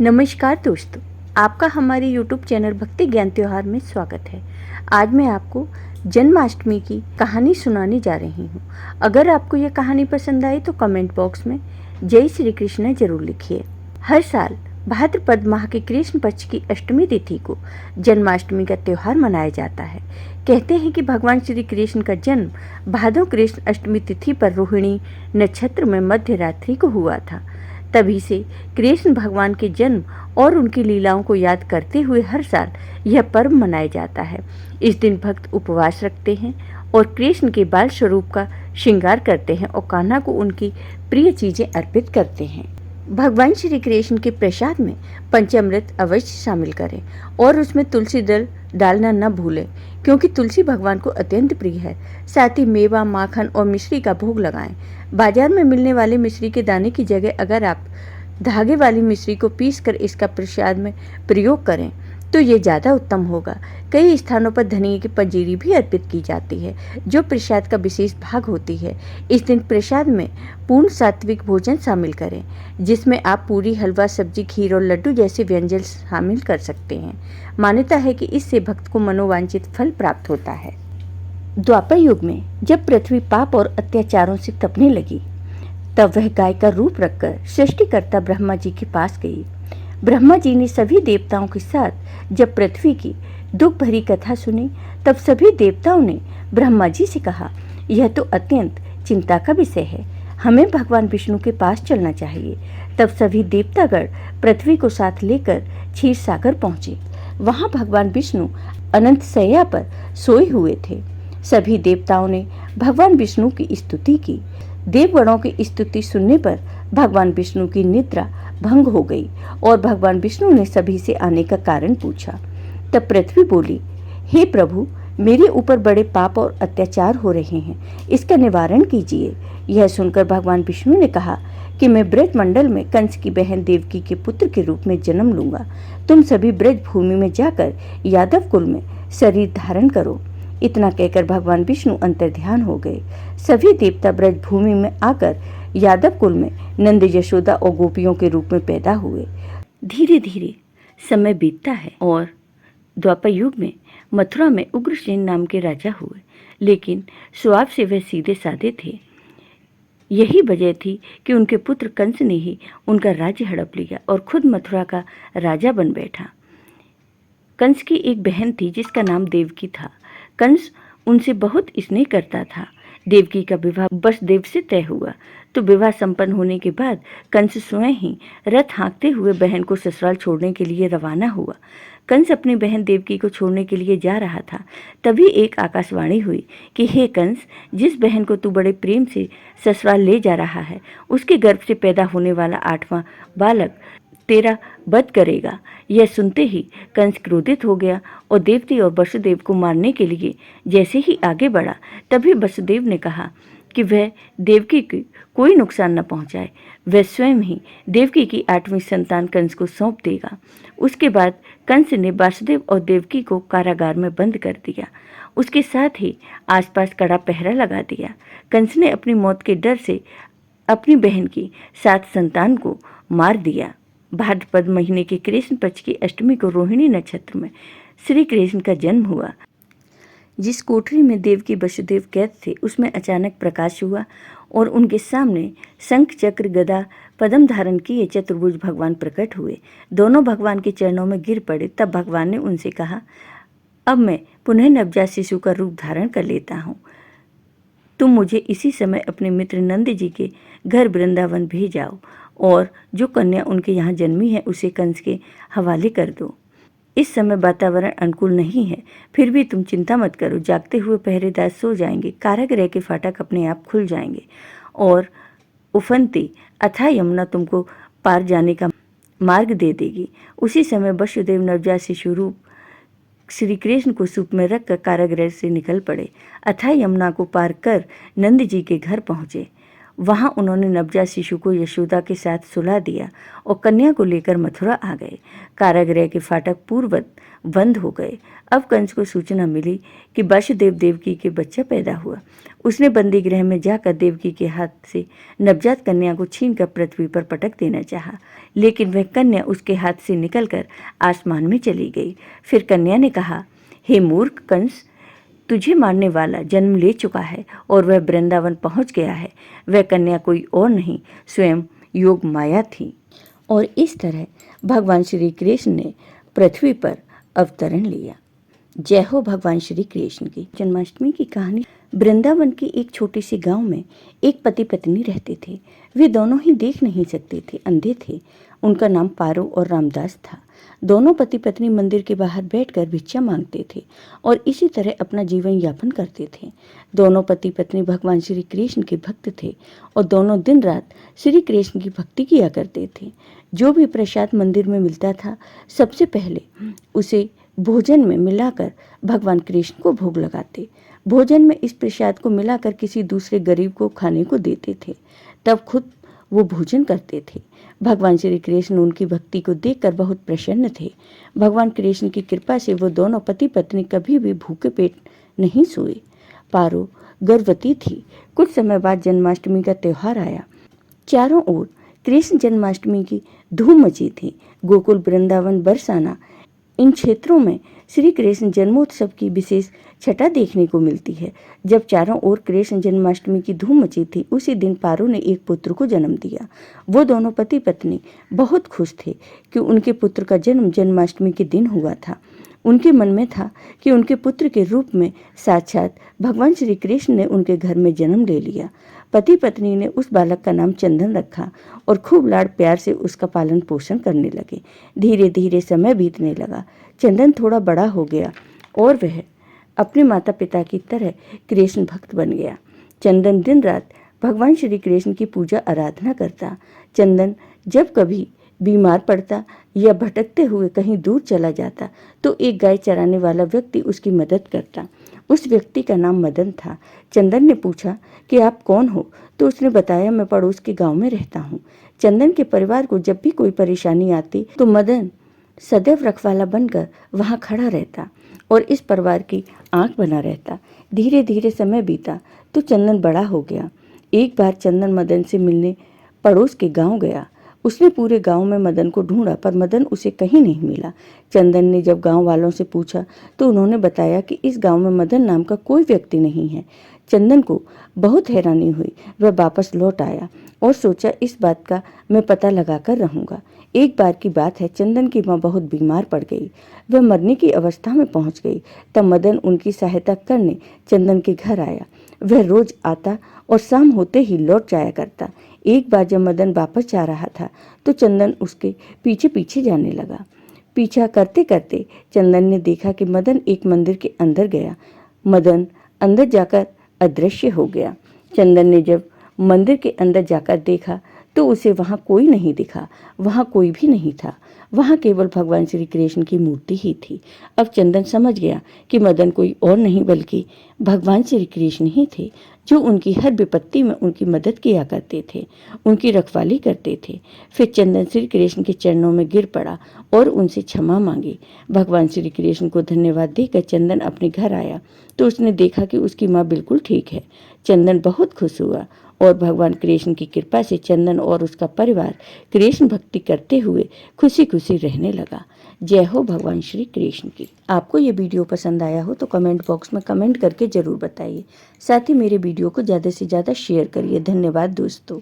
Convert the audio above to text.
नमस्कार दोस्तों, आपका हमारे YouTube चैनल भक्ति ज्ञान त्योहार में स्वागत है। आज मैं आपको जन्माष्टमी की कहानी सुनाने जा रही हूँ। अगर आपको यह कहानी पसंद आई तो कमेंट बॉक्स में जय श्री कृष्ण जरूर लिखिए। हर साल भाद्रपद माह के कृष्ण पक्ष की अष्टमी तिथि को जन्माष्टमी का त्योहार मनाया जाता है। कहते हैं कि भगवान श्री कृष्ण का जन्म भादो कृष्ण अष्टमी तिथि पर रोहिणी नक्षत्र में मध्य रात्रि को हुआ था। तभी से कृष्ण भगवान के जन्म और उनकी लीलाओं को याद करते हुए हर साल यह पर्व मनाया जाता है। इस दिन भक्त उपवास रखते हैं और कृष्ण के बाल स्वरूप का श्रृंगार करते हैं और कान्हा को उनकी प्रिय चीजें अर्पित करते हैं। भगवान श्री कृष्ण के प्रसाद में पंचामृत अवश्य शामिल करें और उसमें तुलसी दल डालना न भूलें, क्योंकि तुलसी भगवान को अत्यंत प्रिय है। साथ ही मेवा, माखन और मिश्री का भोग लगाएं। बाजार में मिलने वाले मिश्री के दाने की जगह अगर आप धागे वाली मिश्री को पीसकर इसका प्रसाद में प्रयोग करें तो ये ज़्यादा उत्तम होगा। कई स्थानों पर धनिये की पंजीरी भी अर्पित की जाती है, जो प्रसाद का विशेष भाग होती है। इस दिन प्रसाद में पूर्ण सात्विक भोजन शामिल करें, जिसमें आप पूरी, हलवा, सब्जी, खीर और लड्डू जैसे व्यंजन शामिल कर सकते हैं। मान्यता है कि इससे भक्त को मनोवांछित फल प्राप्त होता है। द्वापर युग में जब पृथ्वी पाप और अत्याचारों से तपने लगी, तब वह गाय का रूप रखकर सृष्टिकर्ता ब्रह्मा जी के पास गई। ब्रह्मा जी ने सभी देवताओं के साथ जब पृथ्वी की दुख भरी कथा सुनी, तब सभी देवताओं ने ब्रह्मा जी से कहा, यह तो अत्यंत चिंता का विषय है, हमें भगवान विष्णु के पास चलना चाहिए। तब सभी देवतागण पृथ्वी को साथ लेकर क्षीर सागर पहुंचे। वहां भगवान विष्णु अनंत शैया पर सोए हुए थे। सभी देवताओं ने भगवान विष्णु की स्तुति की। देवगणों की स्तुति सुनने पर भगवान विष्णु की निद्रा भंग हो गई और भगवान विष्णु ने सभी से आने का कारण पूछा। तब पृथ्वी बोली, हे प्रभु, मेरे ऊपर बड़े पाप और अत्याचार हो रहे हैं, इसका निवारण कीजिए। यह सुनकर भगवान विष्णु ने कहा कि मैं ब्रज मंडल में कंस की बहन देवकी के पुत्र के रूप में जन्म लूंगा। तुम सभी ब्रज भूमि में जाकर यादव कुल में शरीर धारण करो। इतना कहकर भगवान विष्णु अंतर्ध्यान हो गए। सभी देवता ब्रज भूमि में आकर यादव कुल में नंद, यशोदा और गोपियों के रूप में पैदा हुए। धीरे धीरे समय बीतता है और द्वापर युग में मथुरा में उग्रसेन नाम के राजा हुए, लेकिन स्वभाव से वह सीधे साधे थे। यही वजह थी कि उनके पुत्र कंस ने ही उनका राज्य हड़प लिया और खुद मथुरा का राजा बन बैठा। कंस की एक बहन थी जिसका नाम देवकी था। कंस उनसे बहुत स्नेह करता था। देवकी का विवाह वसुदेव से तय हुआ, तो विवाह संपन्न होने के बाद कंस स्वयं ही रथ हाँकते हुए बहन को ससुराल छोड़ने के लिए रवाना हुआ। कंस अपनी बहन देवकी को छोड़ने के लिए जा रहा था। तभी एक आकाशवाणी हुई कि हे कंस, जिस बहन को तू बड़े प्रेम से ससुराल ले जा रहा है, उसके गर्भ से पैदा होने वाला 8वां बालक तेरा वध करेगा। यह सुनते ही कंस क्रोधित हो गया और देवकी और वसुदेव को मारने के लिए जैसे ही आगे बढ़ा, तभी वसुदेव ने कहा कि वह देवकी को कोई नुकसान न पहुंचाए। वह स्वयं ही देवकी की 8वीं संतान कंस को सौंप देगा। उसके बाद कंस ने वासुदेव और देवकी को कारागार में बंद कर दिया। उसके साथ ही आसपास कड़ा पहरा लगा दिया। कंस ने अपनी मौत के डर से अपनी बहन की 7 संतान को मार दिया। भाद्रपद महीने के कृष्ण पक्ष की अष्टमी को रोहिणी नक्षत्र में श्री कृष्ण का जन्म हुआ। जिस कोठरी में देवकी वसुदेव कैद थे, उसमें अचानक प्रकाश हुआ और उनके सामने शंख, चक्र, गदा, पद्म धारण किए चतुर्भुज भगवान प्रकट हुए। दोनों भगवान के चरणों में गिर पड़े। तब भगवान ने उनसे कहा, अब मैं पुनः नवजात शिशु का रूप धारण कर लेता हूँ। तुम मुझे इसी समय अपने मित्र नंद जी के घर वृंदावन भेज जाओ और जो कन्या उनके यहाँ जन्मी है उसे कंस के हवाले कर दो। इस समय वातावरण अनुकूल नहीं है, फिर भी तुम चिंता मत करो। जागते हुए पहरेदार सो जाएंगे, कारागृह के फाटक अपने आप खुल जाएंगे और उफनती अथाह यमुना तुमको पार जाने का मार्ग दे देगी। उसी समय वसुदेव नवजात शिशु रूप श्री कृष्ण को सूप में रखकर कारागृह से निकल पड़े। अथाह यमुना को पार कर नंद जी के घर पहुँचे वहाँ उन्होंने नवजात शिशु को यशोदा के साथ सुला दिया और कन्या को लेकर मथुरा आ गए। कारागृह के फाटक पूर्ववत बंद हो गए। अब कंस को सूचना मिली कि वसुदेव देवकी के बच्चा पैदा हुआ। उसने बंदी गृह में जाकर देवकी के हाथ से नवजात कन्या को छीनकर पृथ्वी पर पटक देना चाहा, लेकिन वह कन्या उसके हाथ से निकलकर आसमान में चली गई। फिर कन्या ने कहा, हे मूर्ख कंस, तुझे मारने वाला जन्म ले चुका है और वह वृंदावन पहुंच गया है। वह कन्या कोई और नहीं, स्वयं योग माया थी। और इस तरह भगवान श्री कृष्ण ने पृथ्वी पर अवतरण लिया। जय हो भगवान श्री कृष्ण की। जन्माष्टमी की कहानी। वृंदावन के एक छोटे से गांव में एक पति पत्नी रहते थे। वे दोनों ही देख नहीं सकते थे, अंधे थे। उनका नाम पारो और रामदास था। दोनों पति पत्नी मंदिर के बाहर बैठकर भिक्षा मांगते थे और इसी तरह अपना जीवन यापन करते थे। दोनों पति पत्नी भगवान श्री कृष्ण के भक्त थे और दोनों दिन रात श्री कृष्ण की भक्ति किया करते थे। जो भी प्रसाद मंदिर में मिलता था, सबसे पहले उसे भोजन में मिलाकर भगवान कृष्ण को भोग लगाते। भोजन में इस प्रसाद को मिलाकर किसी दूसरे गरीब को खाने को देते थे, तब खुद वो भोजन करते थे। भगवान श्री कृष्ण उनकी भक्ति को देखकर बहुत प्रसन्न थे। भगवान कृष्ण की कृपा से वो दोनों पति पत्नी कभी भी भूखे पेट नहीं सोए। पारो गर्भवती थी। कुछ समय बाद जन्माष्टमी का त्योहार आया। चारों ओर कृष्ण जन्माष्टमी की धूम मची थी। गोकुल, वृंदावन, बरसाना, इन क्षेत्रों में श्री कृष्ण जन्मोत्सव की विशेष छटा देखने को मिलती है। जब चारों ओर कृष्ण जन्माष्टमी की धूम मची थी, उसी दिन पारो ने एक पुत्र को जन्म दिया। वो दोनों पति पत्नी बहुत खुश थे कि उनके पुत्र का जन्म जन्माष्टमी के दिन हुआ था। उनके मन में था कि उनके पुत्र के रूप में साक्षात भगवान श्री कृष्ण ने उनके घर में जन्म ले लिया। पति पत्नी ने उस बालक का नाम चंदन रखा और खूब लाड़ प्यार से उसका पालन पोषण करने लगे। धीरे धीरे समय बीतने लगा। चंदन थोड़ा बड़ा हो गया और वह अपने माता पिता की तरह कृष्ण भक्त बन गया। चंदन दिन रात भगवान श्री कृष्ण की पूजा आराधना करता। चंदन जब कभी बीमार पड़ता या भटकते हुए कहीं दूर चला जाता तो एक गाय चराने वाला व्यक्ति उसकी मदद करता। उस व्यक्ति का नाम मदन था। चंदन ने पूछा कि आप कौन हो, तो उसने बताया, मैं पड़ोस के गांव में रहता हूँ। चंदन के परिवार को जब भी कोई परेशानी आती तो मदन सदैव रखवाला बनकर वहाँ खड़ा रहता और इस परिवार की आंख बना रहता। धीरे धीरे समय बीता तो चंदन बड़ा हो गया। एक बार चंदन मदन से मिलने पड़ोस के गांव गया। उसने पूरे गांव में मदन को ढूंढा पर मदन उसे कहीं नहीं मिला। चंदन ने जब गांव वालों से पूछा तो उन्होंने बताया कि इस गांव में मदन नाम का कोई व्यक्ति नहीं है। चंदन को बहुत हैरानी हुई। वह वापस लौट आया और सोचा, इस बात का मैं पता लगाकर रहूंगा। एक बार की बात है, चंदन की माँ बहुत बीमार पड़ गई। वह मरने की अवस्था में पहुंच गई। तब मदन उनकी सहायता करने चंदन के घर आया। वह रोज आता और शाम होते ही लौट जाया करता। एक बार जब मदन वापस जा रहा था तो चंदन उसके पीछे पीछे जाने लगा। पीछा करते करते चंदन ने देखा कि मदन एक मंदिर के अंदर गया। मदन अंदर जाकर अदृश्य हो गया। चंदन ने जब मंदिर के अंदर जाकर देखा तो उसे वहाँ कोई नहीं दिखा। वहाँ कोई भी नहीं था। वहाँ केवल भगवान श्री कृष्ण की मूर्ति ही थी। अब चंदन समझ गया कि मदन कोई और नहीं बल्कि भगवान श्री कृष्ण ही थे, जो उनकी हर विपत्ति में उनकी मदद किया करते थे, उनकी रखवाली करते थे। फिर चंदन श्री कृष्ण के चरणों में गिर पड़ा और उनसे क्षमा मांगी। भगवान श्री कृष्ण को धन्यवाद देकर चंदन अपने घर आया तो उसने देखा कि उसकी माँ बिल्कुल ठीक है। चंदन बहुत खुश हुआ और भगवान कृष्ण की कृपा से चंदन और उसका परिवार कृष्ण भक्ति करते हुए खुशी खुशी रहने लगा। जय हो भगवान श्री कृष्ण की। आपको ये वीडियो पसंद आया हो तो कमेंट बॉक्स में कमेंट करके ज़रूर बताइए। साथ ही मेरे वीडियो को ज़्यादा से ज़्यादा शेयर करिए। धन्यवाद दोस्तों।